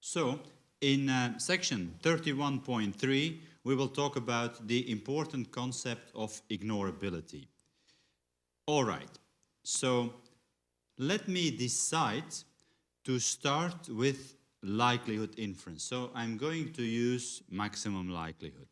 So, in section 31.3, we will talk about the important concept of ignorability. All right, so let me decide to start with likelihood inference. So I'm going to use maximum likelihood.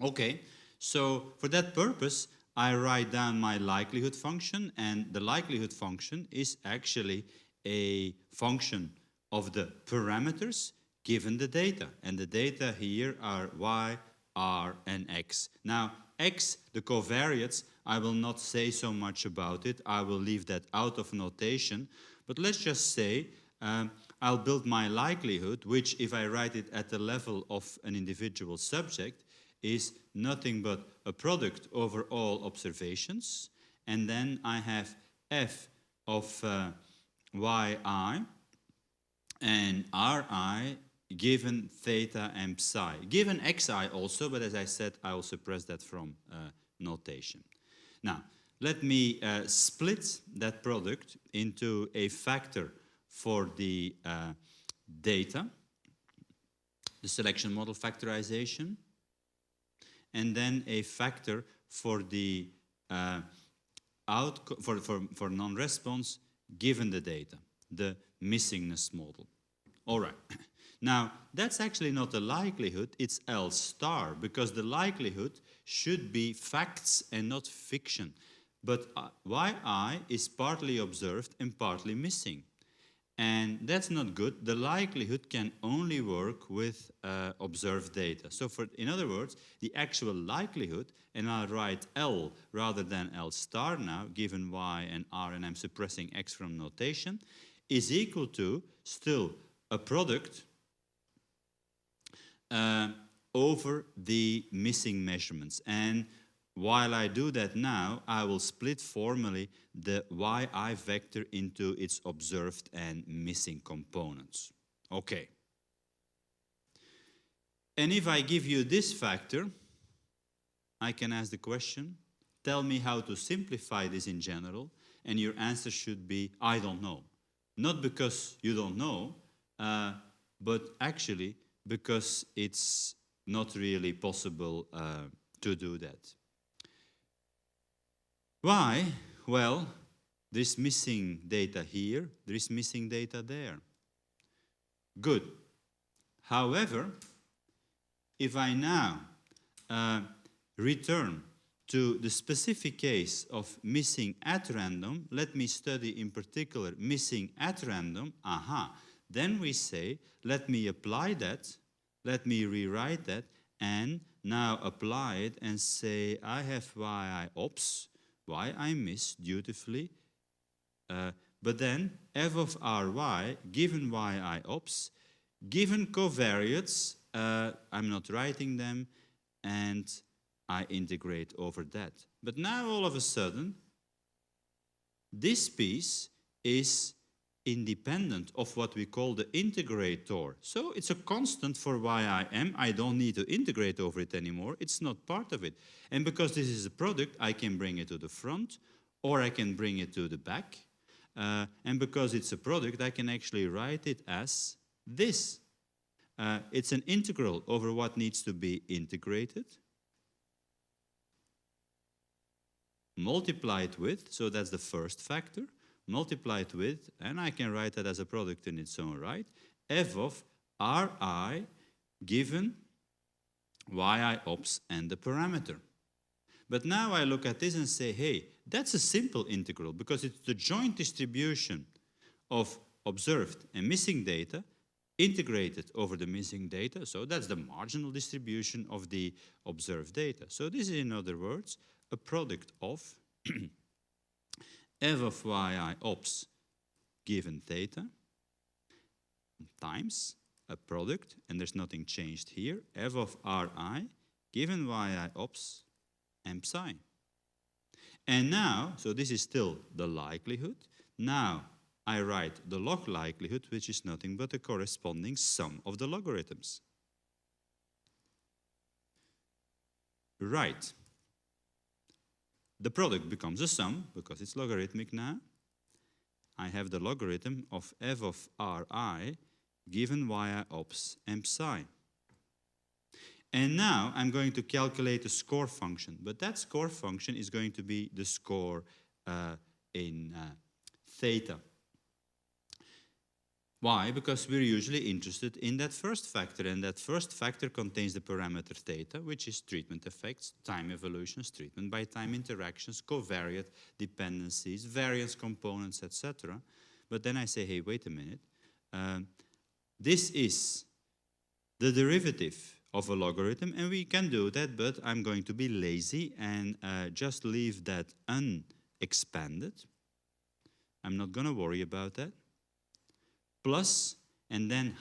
Okay, so for that purpose, I write down my likelihood function, and the likelihood function is actually a function of the parameters given the data. And the data here are y, r, and x. Now, x, the covariates, I will not say so much about it. I will leave that out of notation. But let's just say I'll build my likelihood, which if I write it at the level of an individual subject, is nothing but a product over all observations. And then I have f of yi and ri given theta and psi. Given xi also, but as I said, I will suppress that from notation. Now, let me split that product into a factor for the data, the selection model factorization, and then a factor for the for non-response given the data, the missingness model. All right. Now, that's actually not a likelihood, it's L star, because the likelihood should be facts and not fiction. But yi is partly observed and partly missing. And that's not good. The likelihood can only work with observed data. So in other words, the actual likelihood, and I'll write L rather than L star now, given y and r, and I'm suppressing x from notation, is equal to still a product over the missing measurements. And while I do that now, I will split formally the yi vector into its observed and missing components. Okay. And if I give you this factor, I can ask the question, tell me how to simplify this in general, and your answer should be, I don't know. Not because you don't know, but actually because it's not really possible to do that. Why? Well, there's missing data here, there is missing data there. Good. However, if I now return to the specific case of missing at random, let me study in particular missing at random, then we say, let me apply that, let me rewrite that, and now apply it and say, I have yi ops, y I miss dutifully, but then f of ry given yi ops, given covariates, I'm not writing them, and I integrate over that. But now all of a sudden, this piece is independent of what we call the integrator. So it's a constant for YIM. I don't need to integrate over it anymore. It's not part of it. And because this is a product, I can bring it to the front or I can bring it to the back. And because it's a product, I can actually write it as this. It's an integral over what needs to be integrated, multiplied with, so that's the first factor, multiplied with, and I can write that as a product in its own right, f of ri given yi ops and the parameter. But now I look at this and say, hey, that's a simple integral because it's the joint distribution of observed and missing data integrated over the missing data. So that's the marginal distribution of the observed data. So this is, in other words, a product of f of yi ops given theta times a product, and there's nothing changed here, f of ri given yi ops and psi. And now, so this is still the likelihood. Now I write the log likelihood, which is nothing but the corresponding sum of the logarithms. Right. The product becomes a sum because it's logarithmic now. I have the logarithm of f of ri given via ops and psi. And now I'm going to calculate a score function, but that score function is going to be the score in theta. Why? Because we're usually interested in that first factor, and that first factor contains the parameter theta, which is treatment effects, time evolutions, treatment by time interactions, covariate dependencies, variance components, etc. But then I say, hey, wait a minute. This is the derivative of a logarithm, and we can do that, but I'm going to be lazy and just leave that unexpanded. I'm not going to worry about that. Plus, and then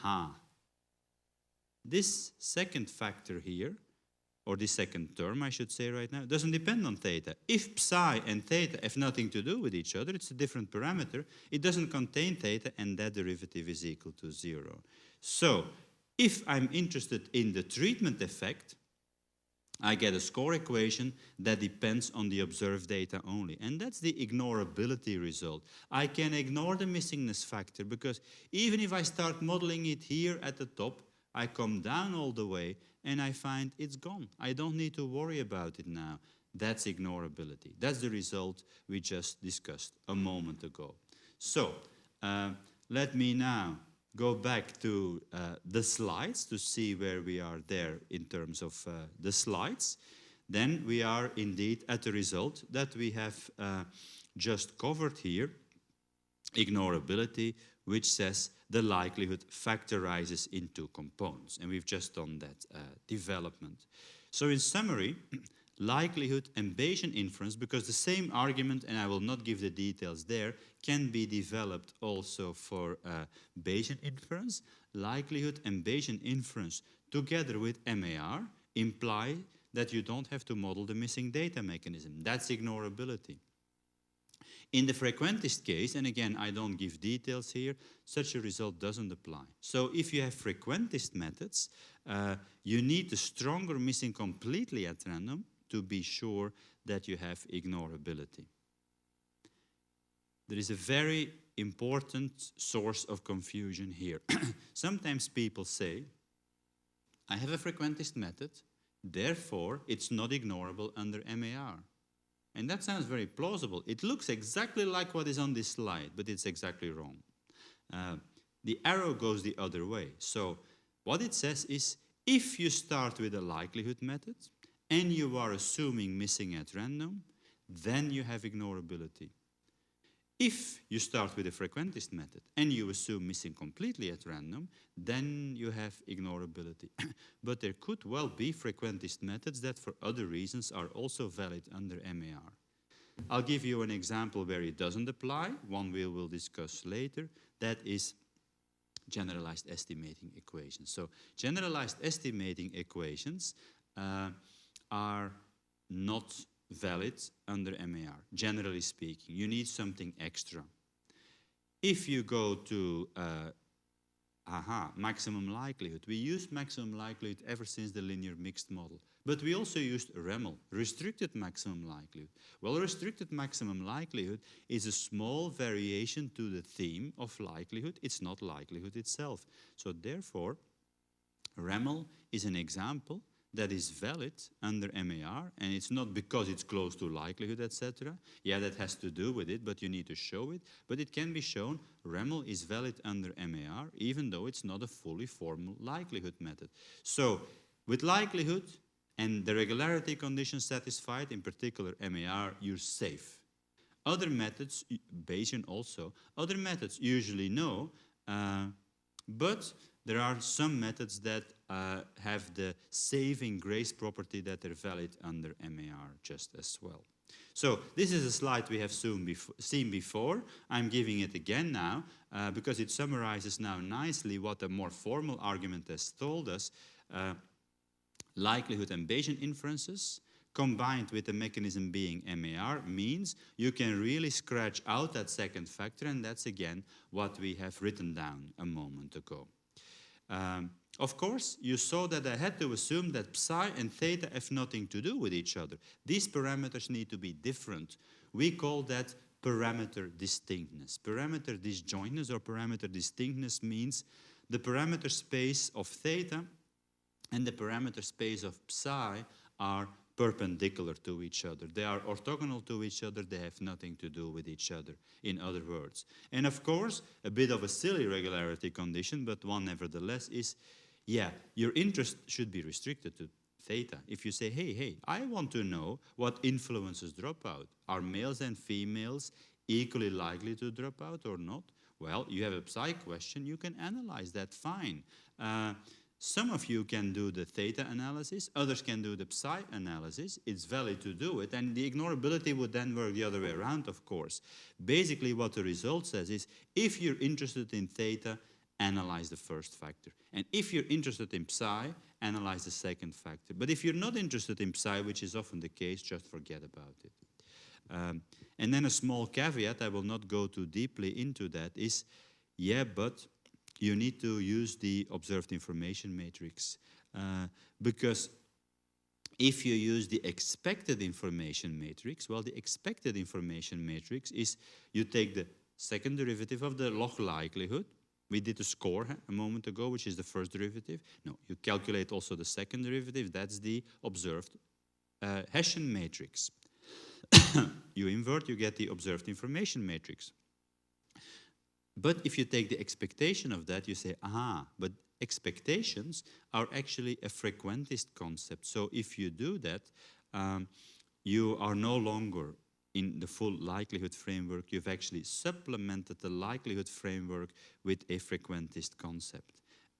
this second factor here, or the second term I should say right now, doesn't depend on theta. If psi and theta have nothing to do with each other, it's a different parameter, it doesn't contain theta, and that derivative is equal to 0. So, if I'm interested in the treatment effect, I get a score equation that depends on the observed data only. And that's the ignorability result. I can ignore the missingness factor because even if I start modeling it here at the top, I come down all the way and I find it's gone. I don't need to worry about it now. That's ignorability. That's the result we just discussed a moment ago. So let me now go back to the slides to see where we are there in terms of the slides. Then we are indeed at the result that we have just covered here, ignorability, which says the likelihood factorizes into components. And we've just done that development. So in summary, likelihood and Bayesian inference, because the same argument, and I will not give the details there, can be developed also for Bayesian inference. Likelihood and Bayesian inference together with MAR imply that you don't have to model the missing data mechanism. That's ignorability. In the frequentist case, and again, I don't give details here, such a result doesn't apply. So if you have frequentist methods, you need the stronger missing completely at random to be sure that you have ignorability. There is a very important source of confusion here. Sometimes people say, I have a frequentist method, therefore it's not ignorable under MAR. And that sounds very plausible. It looks exactly like what is on this slide, but it's exactly wrong. The arrow goes the other way. So what it says is, if you start with a likelihood method, and you are assuming missing at random, then you have ignorability. If you start with a frequentist method and you assume missing completely at random, then you have ignorability. But there could well be frequentist methods that for other reasons are also valid under MAR. I'll give you an example where it doesn't apply, one we will discuss later. That is generalized estimating equations. So generalized estimating equations are not valid under MAR, generally speaking. You need something extra. If you go to maximum likelihood, we used maximum likelihood ever since the linear mixed model. But we also used REML, restricted maximum likelihood. Well, restricted maximum likelihood is a small variation to the theme of likelihood. It's not likelihood itself. So therefore, REML is an example that is valid under MAR, and it's not because it's close to likelihood, etc. Yeah, that has to do with it, but you need to show it. But it can be shown REML is valid under MAR, even though it's not a fully formal likelihood method. So with likelihood and the regularity conditions satisfied, in particular MAR, you're safe. Other methods, Bayesian also, other methods usually no, but there are some methods that have the saving grace property that they're valid under MAR just as well. So this is a slide we have seen before. I'm giving it again now because it summarizes now nicely what a more formal argument has told us. Likelihood and Bayesian inferences combined with the mechanism being MAR means you can really scratch out that second factor, and that's again what we have written down a moment ago. Of course, you saw that I had to assume that psi and theta have nothing to do with each other. These parameters need to be different. We call that parameter distinctness. Parameter disjointness or parameter distinctness means the parameter space of theta and the parameter space of psi are perpendicular to each other. They are orthogonal to each other. They have nothing to do with each other, in other words. And of course, a bit of a silly regularity condition, but one nevertheless, is, yeah, your interest should be restricted to theta. If you say, hey, I want to know what influences dropout. Are males and females equally likely to drop out or not? Well, you have a psi question. You can analyze that fine. Some of you can do the theta analysis, others can do the psi analysis. It's valid to do it, and the ignorability would then work the other way around, of course. Basically, what the result says is, if you're interested in theta, analyze the first factor. And if you're interested in psi, analyze the second factor. But if you're not interested in psi, which is often the case, just forget about it. And then a small caveat, I will not go too deeply into that, is, yeah, but you need to use the observed information matrix, because if you use the expected information matrix, well, the expected information matrix is you take the second derivative of the log likelihood. We did a score a moment ago, which is the first derivative. No, you calculate also the second derivative. That's the observed Hessian matrix. You invert, you get the observed information matrix. But if you take the expectation of that, you say, but expectations are actually a frequentist concept. So if you do that, you are no longer in the full likelihood framework. You've actually supplemented the likelihood framework with a frequentist concept.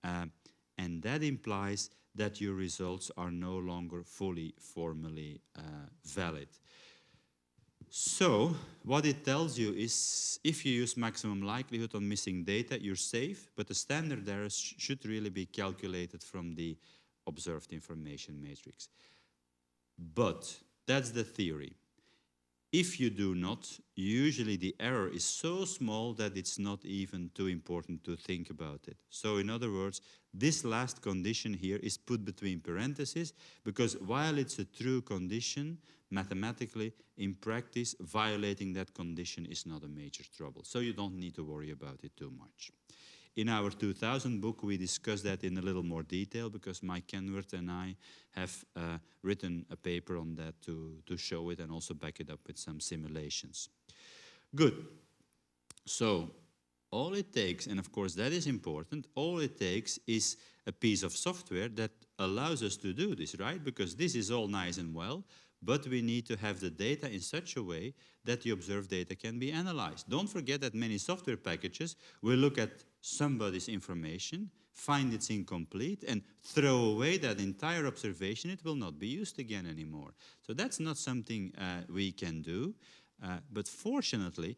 And that implies that your results are no longer fully formally valid. So what it tells you is, if you use maximum likelihood on missing data, you're safe, but the standard errors should really be calculated from the observed information matrix. But that's the theory. If you do not, usually the error is so small that it's not even too important to think about it. So in other words, this last condition here is put between parentheses, because while it's a true condition, mathematically, in practice, violating that condition is not a major trouble. So you don't need to worry about it too much. In our 2000 book, we discuss that in a little more detail, because Mike Kenworth and I have written a paper on that to show it and also back it up with some simulations. Good. So all it takes, and of course that is important, all it takes is a piece of software that allows us to do this, right? Because this is all nice and well, but we need to have the data in such a way that the observed data can be analyzed. Don't forget that many software packages will look at somebody's information, find it's incomplete, and throw away that entire observation. It will not be used again anymore. So that's not something we can do. But fortunately,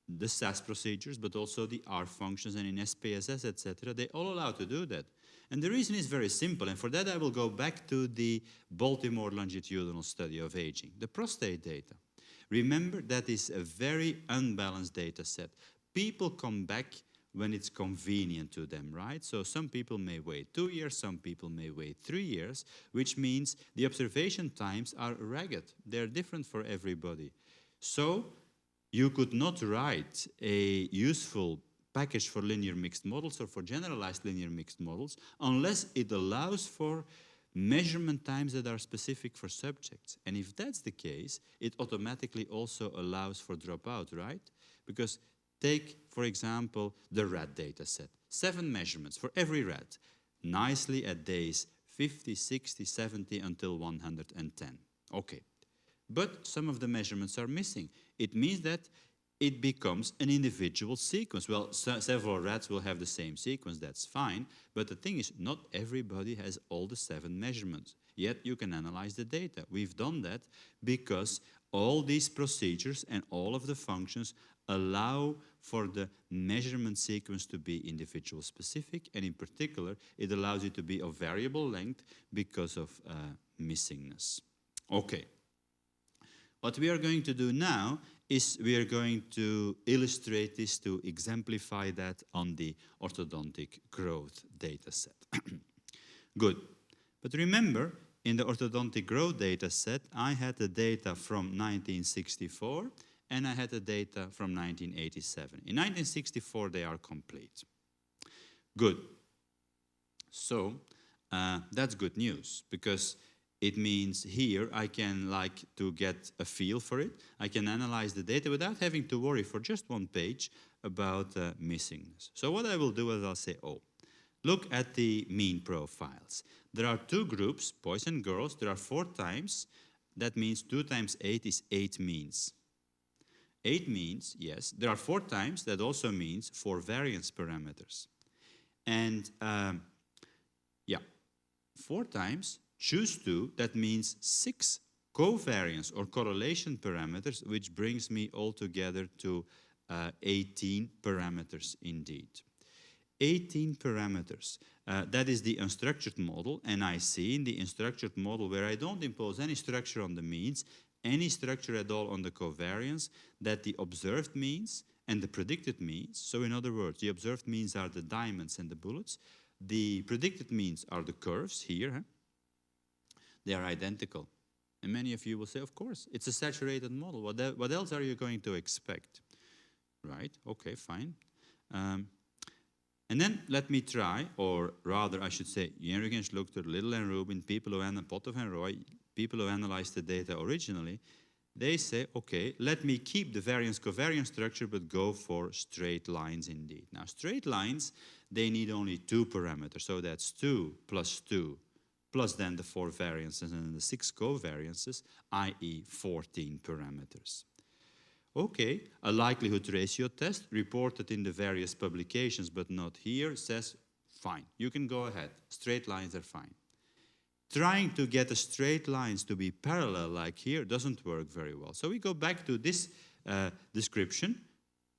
the SAS procedures, but also the R functions and in SPSS, etc., they all allow to do that. And the reason is very simple, and for that I will go back to the Baltimore longitudinal study of aging, the prostate data. Remember, that is a very unbalanced data set. People come back when it's convenient to them, right? So some people may wait 2 years, some people may wait 3 years, which means the observation times are ragged. They're different for everybody. So you could not write a useful package for linear mixed models or for generalized linear mixed models unless it allows for measurement times that are specific for subjects. And if that's the case, it automatically also allows for dropout, right? Because take, for example, the rat data set. 7 measurements for every rat, nicely at days 50, 60, 70 until 110. Okay. But some of the measurements are missing. It means that it becomes an individual sequence. Well, several rats will have the same sequence, that's fine, but the thing is, not everybody has all the 7 measurements, yet you can analyze the data. We've done that because all these procedures and all of the functions allow for the measurement sequence to be individual specific, and in particular, it allows it to be of variable length because of missingness. Okay. What we are going to do now is we are going to illustrate this to exemplify that on the orthodontic growth data set. Good. But remember, in the orthodontic growth data set, I had the data from 1964 and I had the data from 1987. In 1964, they are complete. Good. So that's good news, because it means here I can like to get a feel for it. I can analyze the data without having to worry for just one page about missingness. So what I will do is I'll say, oh, look at the mean profiles. There are two groups, boys and girls. There are 4 times. That means 2 times 8 is 8 means. 8 means, yes. There are 4 times. That also means 4 variance parameters. And yeah, 4 times, choose 2. That means 6 covariance or correlation parameters, which brings me altogether to 18 parameters indeed. 18 parameters. That is the unstructured model, and I see in the unstructured model where I don't impose any structure on the means, any structure at all on the covariance, that the observed means and the predicted means, so in other words, the observed means are the diamonds and the bullets, the predicted means are the curves here, huh? They are identical. And many of you will say, of course, it's a saturated model. What else are you going to expect? Right, okay, fine. And then let me try, or rather I should say, Jenrigens, Luchter, Little and Rubin, Potthoff and Roy, people who analyzed the data originally, they say, okay, let me keep the variance-covariance structure, but go for straight lines indeed. Now, straight lines, they need only 2 parameters, so that's 2 plus 2, plus then the 4 variances and the 6 covariances, i.e. 14 parameters. Okay, a likelihood ratio test reported in the various publications but not here says, fine, you can go ahead, straight lines are fine. Trying to get the straight lines to be parallel like here doesn't work very well. So we go back to this description,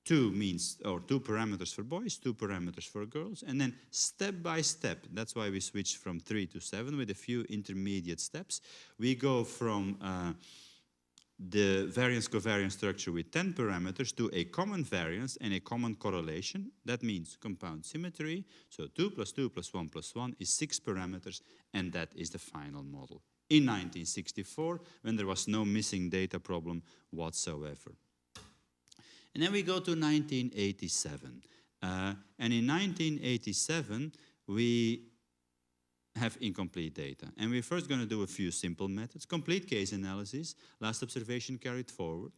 2 means, or 2 parameters for boys, 2 parameters for girls, and then step by step, that's why we switched from 3 to 7 with a few intermediate steps. We go from the variance-covariance structure with 10 parameters to a common variance and a common correlation. That means compound symmetry. So 2 plus 2 plus 1 plus 1 is 6 parameters, and that is the final model. In 1964, when there was no missing data problem whatsoever. And then we go to 1987. And in 1987, we have incomplete data. And we're first going to do a few simple methods. Complete case analysis, last observation carried forward,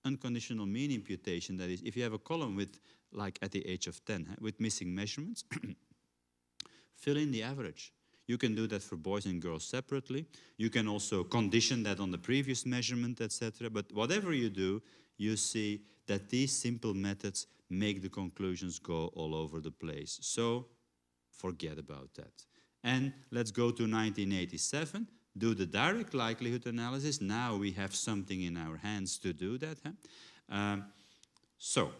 unconditional mean imputation, that is, if you have a column with, like at the age of 10, with missing measurements, fill in the average. You can do that for boys and girls separately. You can also condition that on the previous measurement, etc. But whatever you do, you see that these simple methods make the conclusions go all over the place. So forget about that. And let's go to 1987, do the direct likelihood analysis. Now we have something in our hands to do that. Huh? So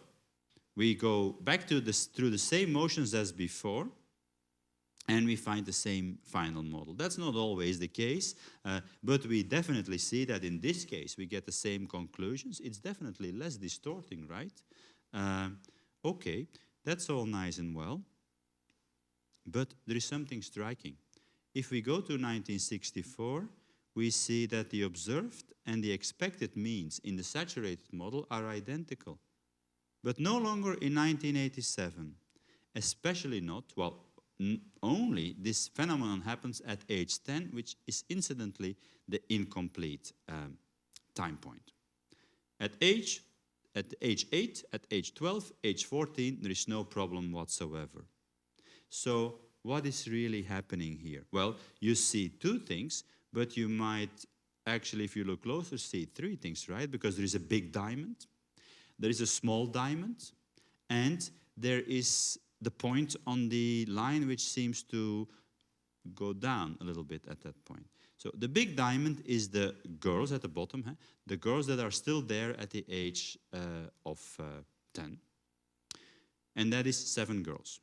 we go back to through the same motions as before, and we find the same final model. That's not always the case, but we definitely see that in this case we get the same conclusions. It's definitely less distorting, right? Okay, that's all nice and well. But there is something striking. If we go to 1964, we see that the observed and the expected means in the saturated model are identical. But no longer in 1987, especially not, well, only this phenomenon happens at age 10, which is incidentally the incomplete time point. At age 8, at age 12, age 14, there is no problem whatsoever. So what is really happening here? Well, you see 2 things, but you might actually, if you look closer, see 3 things, right? Because there is a big diamond, there is a small diamond, and there is the point on the line which seems to go down a little bit at that point. So the big diamond is the girls at the bottom, huh? The girls that are still there at the age of 10. And that is 7 girls.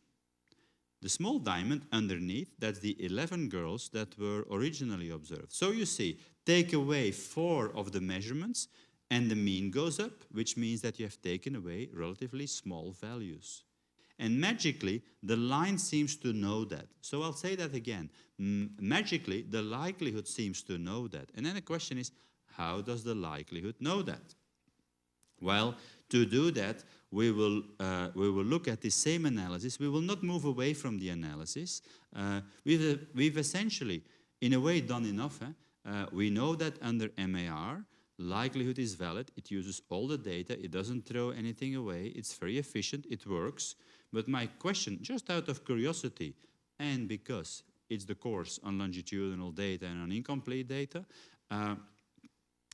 The small diamond underneath, that's the 11 girls that were originally observed. So you see, take away 4 of the measurements and the mean goes up, which means that you have taken away relatively small values. And magically, the line seems to know that. So I'll say that again. Magically, the likelihood seems to know that. And then the question is, how does the likelihood know that? Well, to do that, we will look at the same analysis. We will not move away from the analysis. We've essentially, in a way, done enough. We know that under MAR, likelihood is valid. It uses all the data. It doesn't throw anything away. It's very efficient. It works. But my question, just out of curiosity, and because it's the course on longitudinal data and on incomplete data,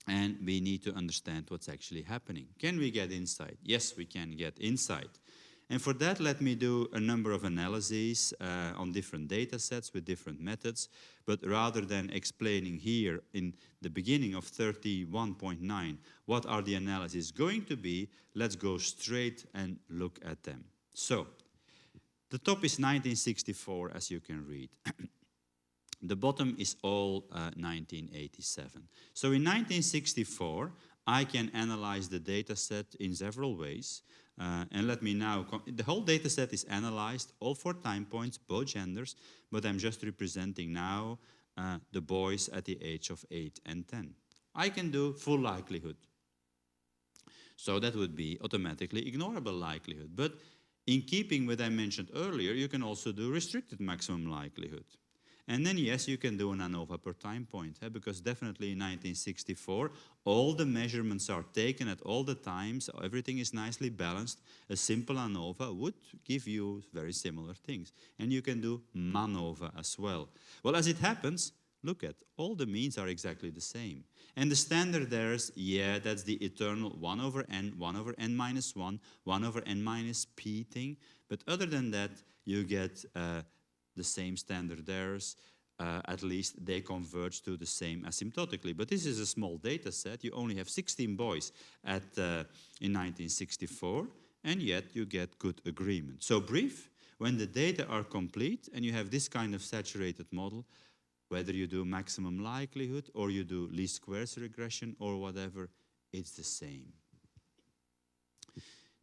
and we need to understand what's actually happening. Can we get insight? Yes, we can get insight. And for that, let me do a number of analyses on different data sets with different methods. But rather than explaining here in the beginning of 31.9 what are the analyses going to be, let's go straight and look at them. So, the top is 1964, as you can read. The bottom is all 1987. So in 1964, I can analyze the data set in several ways. And let me now, the whole data set is analyzed, all 4 time points, both genders, but I'm just representing now the boys at the age of 8 and 10. I can do full likelihood. So that would be automatically ignorable likelihood. But in keeping with what I mentioned earlier, you can also do restricted maximum likelihood. And then, yes, you can do an ANOVA per time point, because definitely in 1964, all the measurements are taken at all the times, everything is nicely balanced. A simple ANOVA would give you very similar things. And you can do MANOVA as well. Well, as it happens, look at, all the means are exactly the same. And the standard errors, yeah, that's the eternal 1 over n minus 1, 1 over n minus p thing. But other than that, you get the same standard errors, at least they converge to the same asymptotically. But this is a small data set. You only have 16 boys in 1964, and yet you get good agreement. So brief, when the data are complete and you have this kind of saturated model, whether you do maximum likelihood or you do least squares regression or whatever, it's the same.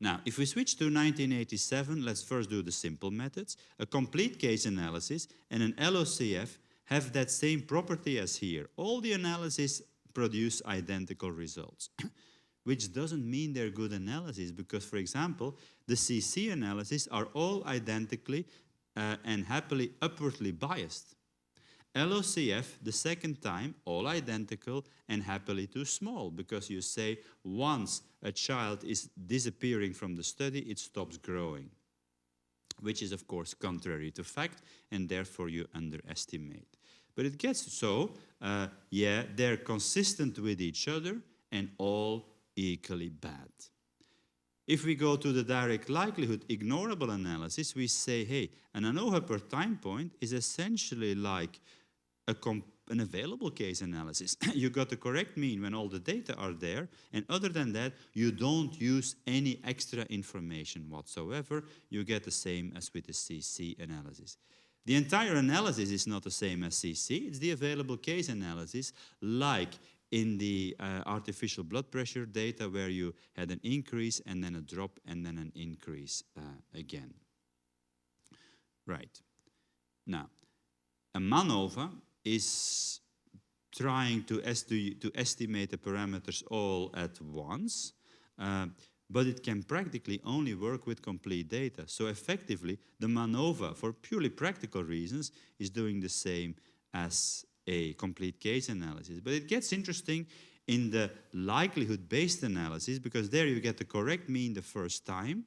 Now, if we switch to 1987, let's first do the simple methods. A complete case analysis and an LOCF have that same property as here. All the analyses produce identical results, which doesn't mean they're good analyses because, for example, the CC analyses are all identically and happily upwardly biased. LOCF, the second time, all identical and happily too small, because you say once a child is disappearing from the study, it stops growing, which is, of course, contrary to fact, and therefore you underestimate. But it gets so, yeah, they're consistent with each other and all equally bad. If we go to the direct likelihood ignorable analysis, we say, hey, an ANOVA per time point is essentially like an available case analysis. You got the correct mean when all the data are there, and other than that, you don't use any extra information whatsoever. You get the same as with the CC analysis. The entire analysis is not the same as CC. It's the available case analysis, like in the artificial blood pressure data where you had an increase and then a drop and then an increase again. Right. Now, a MANOVA is trying to estimate the parameters all at once, but it can practically only work with complete data. So effectively, the MANOVA, for purely practical reasons, is doing the same as a complete case analysis. But it gets interesting in the likelihood-based analysis, because there you get the correct mean the first time,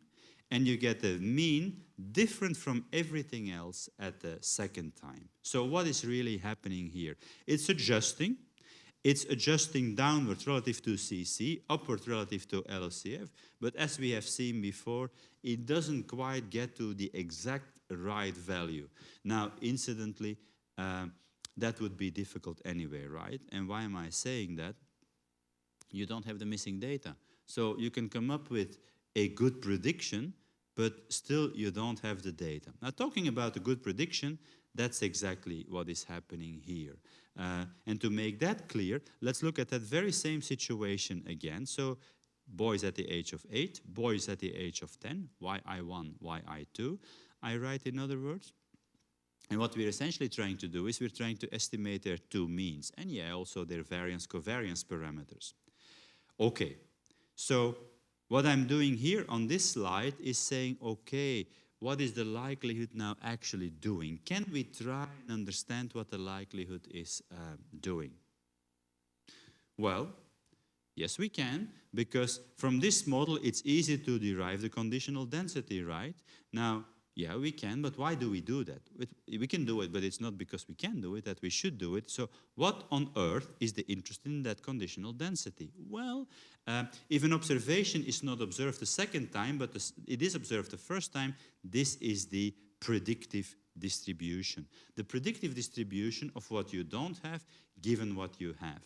and you get a mean different from everything else at the second time. So what is really happening here? It's adjusting downward relative to CC, upward relative to LOCF, but as we have seen before, it doesn't quite get to the exact right value. Now, incidentally, that would be difficult anyway, right? And why am I saying that? You don't have the missing data. So you can come up with a good prediction, but still you don't have the data. Now, talking about a good prediction, that's exactly what is happening here. And to make that clear, let's look at that very same situation again. So boys at the age of 8, boys at the age of 10, yi1, yi2, I write in other words. And what we're essentially trying to do is we're trying to estimate their two means, and yeah, also their variance-covariance parameters. Okay, so What I'm doing here on this slide is saying, okay, what is the likelihood now actually doing? Can we try and understand what the likelihood is doing? Well, yes, we can, because from this model, it's easy to derive the conditional density, right? Now, yeah, we can, but why do we do that? We can do it, but it's not because we can do it that we should do it. So what on earth is the interest in that conditional density? Well, if an observation is not observed the second time, but it is observed the first time, this is the predictive distribution. The predictive distribution of what you don't have, given what you have.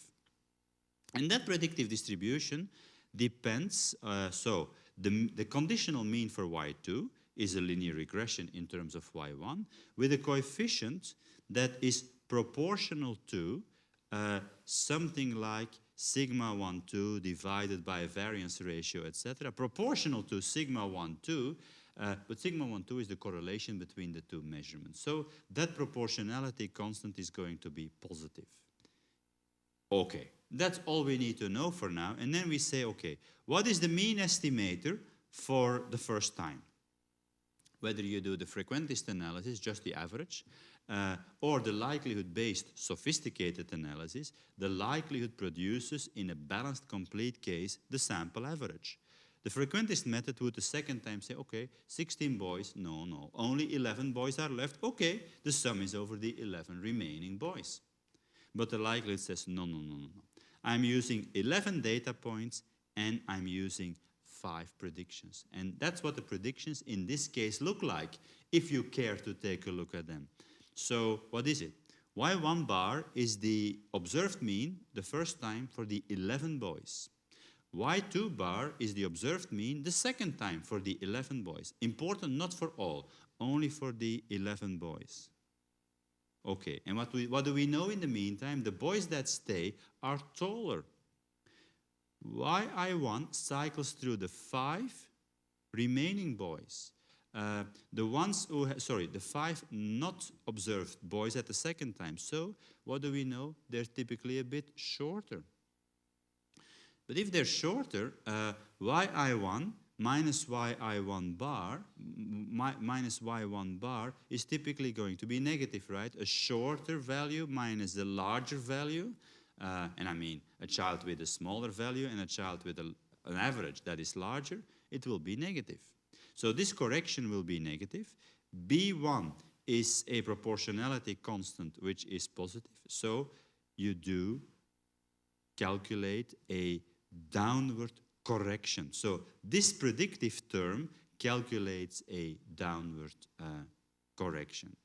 And that predictive distribution depends, so the conditional mean for y2 is a linear regression in terms of y1 with a coefficient that is proportional to something like sigma 1, 2 divided by a variance ratio, etc., proportional to sigma 1, 2, but sigma 1, 2 is the correlation between the two measurements. So that proportionality constant is going to be positive. Okay, that's all we need to know for now. And then we say, okay, what is the mean estimator for the first time? Whether you do the frequentist analysis, just the average, or the likelihood-based sophisticated analysis, the likelihood produces in a balanced complete case the sample average. The frequentist method would the second time say, okay, 16 boys, no, only 11 boys are left. Okay, the sum is over the 11 remaining boys. But the likelihood says, no. I'm using 11 data points and I'm using 5 predictions. And that's what the predictions in this case look like, if you care to take a look at them. So what is it? Y1 bar is the observed mean the first time for the 11 boys. Y2 bar is the observed mean the second time for the 11 boys. Important not for all, only for the 11 boys. Okay, and what do we know in the meantime? The boys that stay are taller. Y1 cycles through the 5 remaining boys. The 5 not observed boys at the second time. So what do we know? They're typically a bit shorter. But if they're shorter, Y1 minus Y1 bar, minus Y1 bar is typically going to be negative, right? A shorter value minus a larger value. And I mean, a child with a smaller value and a child with an average that is larger, it will be negative. So this correction will be negative. B1 is a proportionality constant which is positive. So you do calculate a downward correction. So this predictive term calculates a downward correction.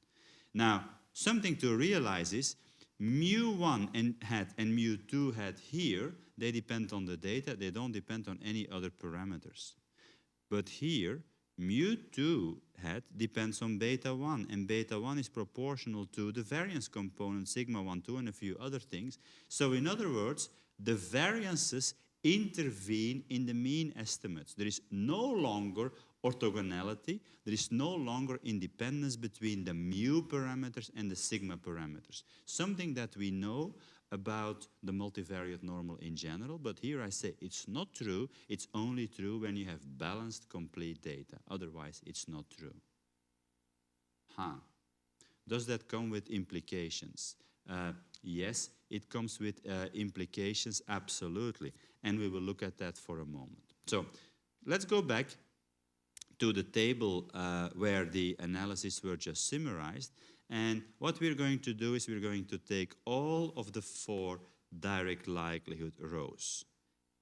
Now, something to realize is mu1 and mu2 hat here, they depend on the data, they don't depend on any other parameters. But here, mu2 hat depends on beta 1, and beta 1 is proportional to the variance component, sigma 1, 2, and a few other things. So in other words, the variances intervene in the mean estimates. There is no longer orthogonality, there is no longer independence between the mu parameters and the sigma parameters. Something that we know about the multivariate normal in general, but here I say it's not true, it's only true when you have balanced complete data. Otherwise, it's not true. Does that come with implications? Yes, it comes with implications, absolutely. And we will look at that for a moment. So let's go back to the table where the analyses were just summarized. And what we're going to do is we're going to take all of the 4 direct likelihood rows,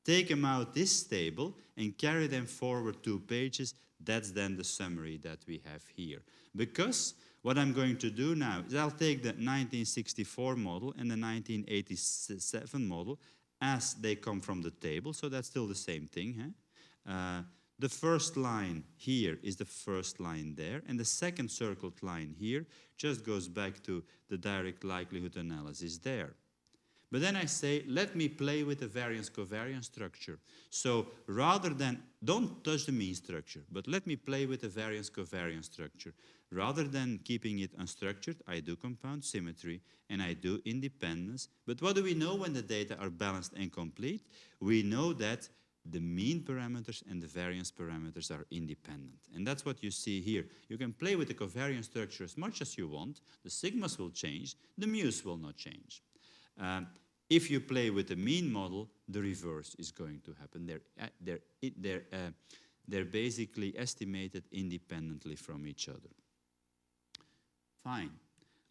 take them out this table and carry them forward 2 pages. That's then the summary that we have here. Because what I'm going to do now is I'll take the 1964 model and the 1987 model as they come from the table, so that's still the same thing. The first line here is the first line there, and the second circled line here just goes back to the direct likelihood analysis there. But then I say, let me play with the variance-covariance structure. So rather than, don't touch the mean structure, but let me play with the variance-covariance structure. Rather than keeping it unstructured, I do compound symmetry and I do independence. But what do we know when the data are balanced and complete? We know that the mean parameters and the variance parameters are independent. And that's what you see here. You can play with the covariance structure as much as you want. The sigmas will change, the mu's will not change. If you play with the mean model, the reverse is going to happen. They're basically estimated independently from each other. Fine.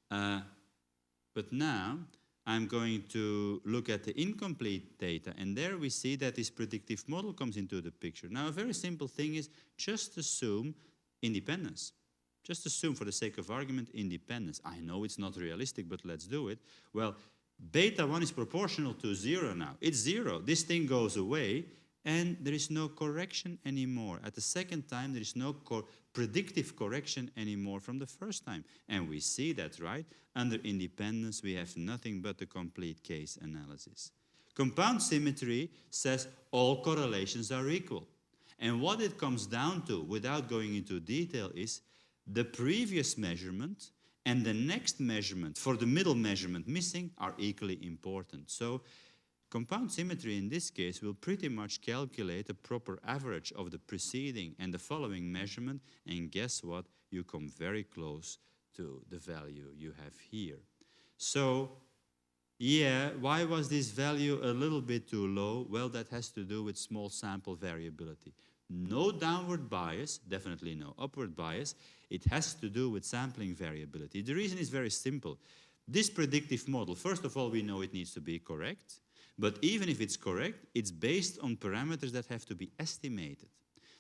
But now I'm going to look at the incomplete data, and there we see that this predictive model comes into the picture. Now, a very simple thing is just assume independence. Just assume, for the sake of argument, independence. I know it's not realistic, but let's do it. Well, beta 1 is proportional to 0 now. It's 0. This thing goes away, and there is no correction anymore. At the second time, there is no predictive correction anymore from the first time. And we see that, right? Under independence, we have nothing but the complete case analysis. Compound symmetry says all correlations are equal. And what it comes down to, without going into detail, is the previous measurement and the next measurement for the middle measurement missing are equally important. So compound symmetry in this case will pretty much calculate a proper average of the preceding and the following measurement, and guess what? You come very close to the value you have here. So yeah, why was this value a little bit too low? Well, that has to do with small sample variability. No downward bias, definitely no upward bias. It has to do with sampling variability. The reason is very simple. This predictive model, first of all, we know it needs to be correct, but even if it's correct, it's based on parameters that have to be estimated.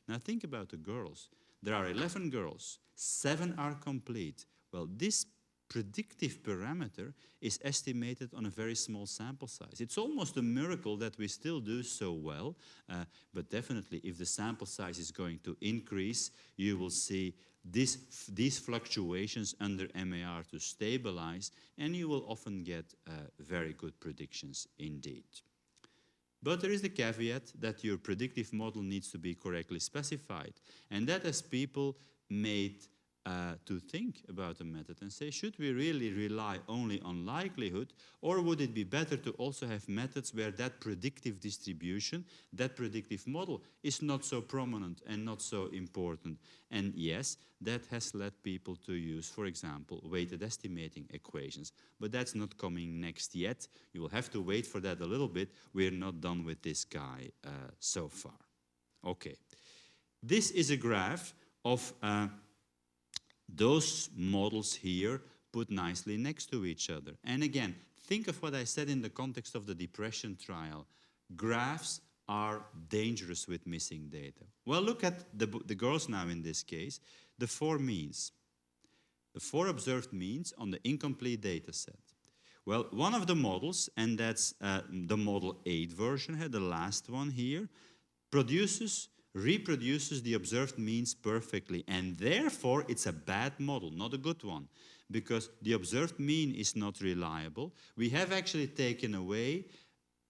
Now think about the girls. There are 11 girls, 7 are complete. Well, this predictive parameter is estimated on a very small sample size. It's almost a miracle that we still do so well, but definitely if the sample size is going to increase, you will see these fluctuations under MAR to stabilize, and you will often get very good predictions indeed. But there is the caveat that your predictive model needs to be correctly specified, and that has people made to think about a method and say, should we really rely only on likelihood, or would it be better to also have methods where that predictive distribution, that predictive model is not so prominent and not so important? And yes, that has led people to use, for example, weighted estimating equations. But that's not coming next yet. You will have to wait for that a little bit. We're not done with this guy so far. Okay. This is a graph of those models here put nicely next to each other. And again, think of what I said in the context of the depression trial. Graphs are dangerous with missing data. Well, look at the girls now in this case, the 4 means. The 4 observed means on the incomplete data set. Well, one of the models, and that's the model 8 version, the last one here, reproduces the observed means perfectly, and therefore it's a bad model, not a good one, because the observed mean is not reliable. We have actually taken away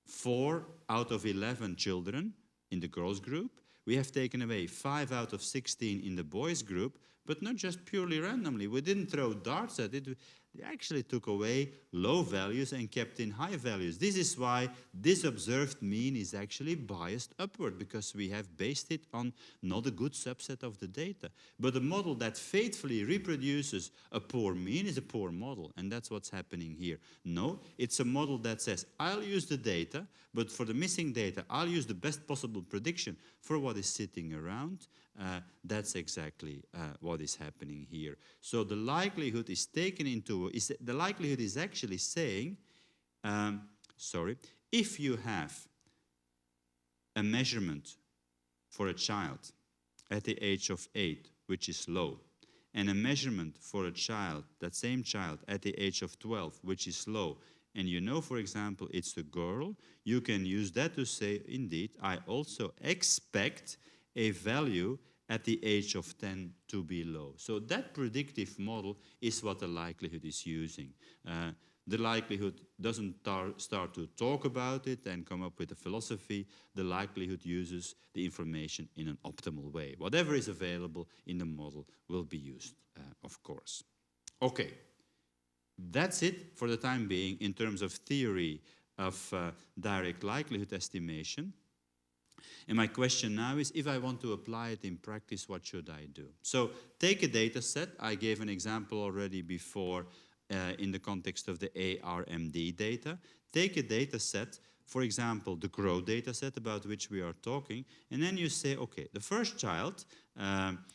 4 out of 11 children in the girls group. We have taken away 5 out of 16 in the boys group, but not just purely randomly. We didn't throw darts at it. They actually took away low values and kept in high values. This is why this observed mean is actually biased upward, because we have based it on not a good subset of the data. But a model that faithfully reproduces a poor mean is a poor model, and that's what's happening here. No, it's a model that says, I'll use the data, but for the missing data, I'll use the best possible prediction for what is sitting around. That's exactly what is happening here. So the likelihood is taken into, the likelihood is actually saying, if you have a measurement for a child at the age of 8, which is low, and a measurement for a child, that same child, at the age of 12, which is low, and you know, for example, it's a girl, you can use that to say, indeed, I also expect a value at the age of 10 to be low. So that predictive model is what the likelihood is using. The likelihood doesn't start to talk about it and come up with a philosophy. The likelihood uses the information in an optimal way. Whatever is available in the model will be used, of course. Okay, that's it for the time being in terms of theory of direct likelihood estimation. And my question now is, if I want to apply it in practice, what should I do? So take a data set. I gave an example already before in the context of the ARMD data. Take a data set, for example, the GROW data set about which we are talking, and then you say, okay, the first child,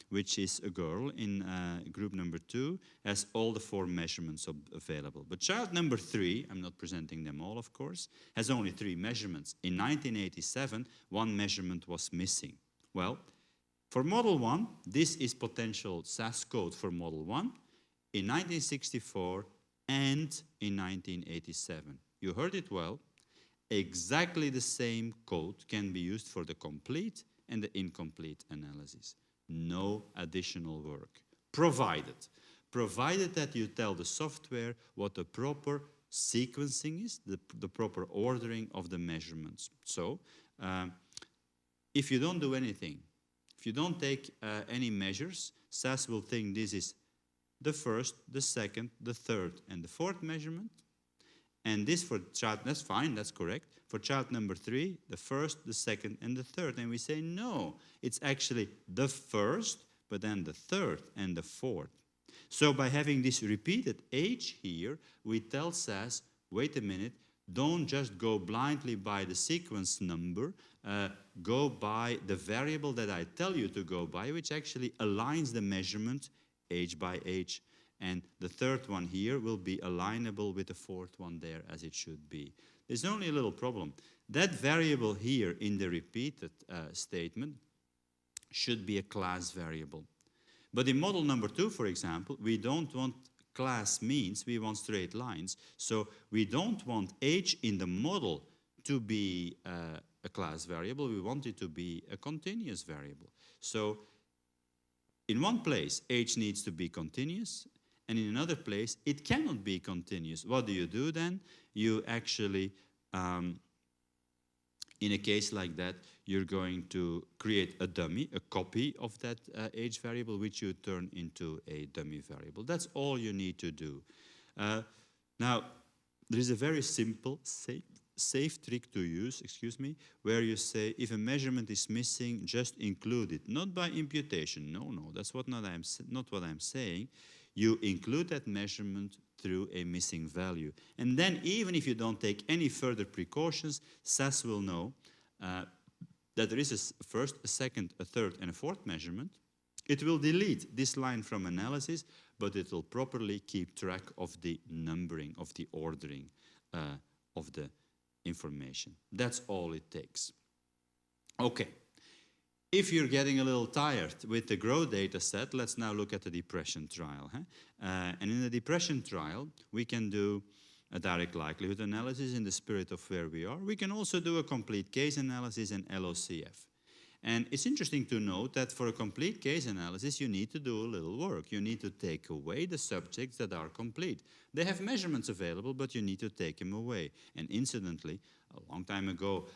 which is a girl in group number 2, has all the 4 measurements available. But child number 3, I'm not presenting them all, of course, has only 3 measurements. In 1987, 1 measurement was missing. Well, for model 1, this is potential SAS code for model 1 in 1964 and in 1987. You heard it well. Exactly the same code can be used for the complete and the incomplete analysis. No additional work. Provided that you tell the software what the proper sequencing is, the proper ordering of the measurements. So, if you don't do anything, if you don't take any measures, SAS will think this is the first, the second, the third, and the fourth measurement. And this for child, that's fine, that's correct. For child number 3, the first, the second, and the third. And we say, no, it's actually the first, but then the third and the fourth. So by having this repeated age here, we tell SAS, wait a minute, don't just go blindly by the sequence number, go by the variable that I tell you to go by, which actually aligns the measurement age by age. And the third one here will be alignable with the fourth one there as it should be. There's only a little problem. That variable here in the repeated statement should be a class variable. But in model number 2, for example, we don't want class means, we want straight lines. So we don't want age in the model to be a class variable, we want it to be a continuous variable. So in one place, age needs to be continuous, and in another place, it cannot be continuous. What do you do then? You actually, in a case like that, you're going to create a dummy, a copy of that age variable, which you turn into a dummy variable. That's all you need to do. Now, there is a very simple, safe trick to use, where you say, if a measurement is missing, just include it. Not by imputation, no, that's not what I'm saying. You include that measurement through a missing value. And then even if you don't take any further precautions, SAS will know that there is a first, a second, a third, and a fourth measurement. It will delete this line from analysis, but it will properly keep track of the numbering, of the ordering of the information. That's all it takes. Okay. If you're getting a little tired with the GROW data set, let's now look at the depression trial. And in the depression trial, we can do a direct likelihood analysis in the spirit of where we are. We can also do a complete case analysis and LOCF. And it's interesting to note that for a complete case analysis, you need to do a little work. You need to take away the subjects that are complete. They have measurements available, but you need to take them away. And incidentally, a long time ago,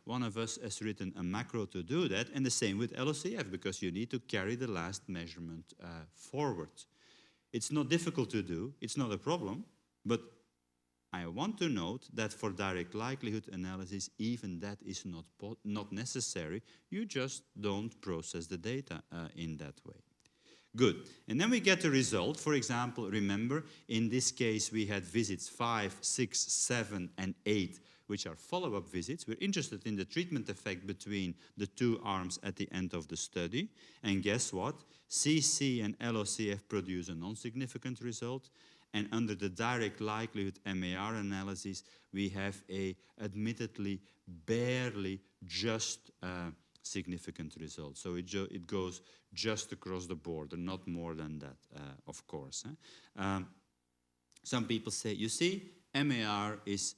one of us has written a macro to do that, and the same with LOCF, because you need to carry the last measurement forward. It's not difficult to do, it's not a problem, but I want to note that for direct likelihood analysis, even that is not necessary. You just don't process the data in that way. Good. And then we get a result. For example, remember, in this case, we had visits 5, 6, 7, and 8, which are follow-up visits. We're interested in the treatment effect between the 2 arms at the end of the study. And guess what? CC and LOCF produce a non-significant result. And under the direct likelihood MAR analysis, we have a admittedly barely just significant result. So it goes just across the border, not more than that, of course. Some people say, you see, MAR is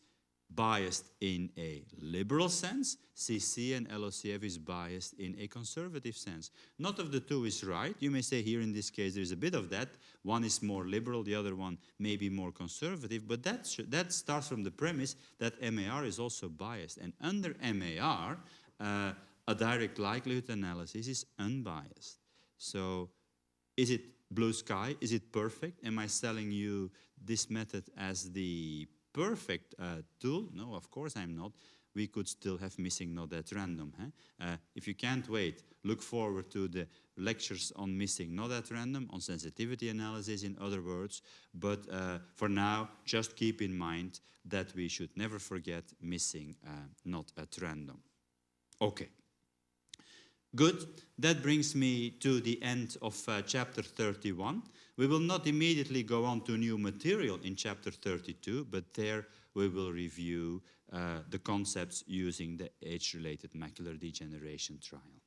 biased in a liberal sense, CC and LOCF is biased in a conservative sense. Not of the two is right. You may say here in this case there's a bit of that. One is more liberal, the other one may be more conservative, but that starts from the premise that MAR is also biased. And under MAR, a direct likelihood analysis is unbiased. So is it blue sky? Is it perfect? Am I selling you this method as the perfect tool? No, of course I'm not. we could still have missing not at random. If you can't wait, look forward to the lectures on missing not at random, on sensitivity analysis in other words, but for now, just keep in mind that we should never forget missing not at random. Okay. Good, that brings me to the end of chapter 31. We will not immediately go on to new material in chapter 32, but there we will review the concepts using the age-related macular degeneration trial.